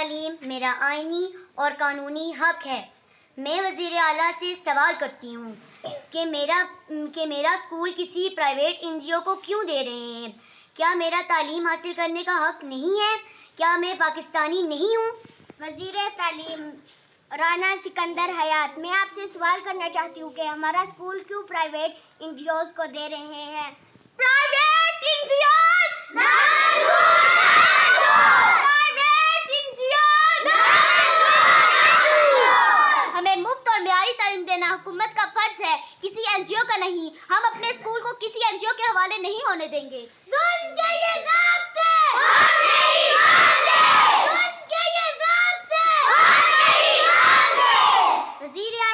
تعلیم میرا آئینی اور قانونی حق ہے۔ میں وزیر اعلیٰ سے سوال کرتی ہوں کہ میرا اسکول کسی پرائیویٹ NGO کو کیوں دے رہے ہیں؟ کیا میرا تعلیم حاصل کرنے کا حق نہیں ہے؟ کیا میں پاکستانی نہیں ہوں؟ وزیر تعلیم رانا سکندر حیات، میں آپ سے سوال کرنا چاہتی ہوں کہ ہمارا اسکول کیوں پرائیویٹ NGOs کو دے رہے ہیں؟ پرائیویٹ NGOs ہمیں مفت اور معیاری تعلیم دینا حکومت کا فرض ہے، کسی NGO کا نہیں۔ ہم اپنے اسکول کو کسی NGO کے حوالے نہیں ہونے دیں گے۔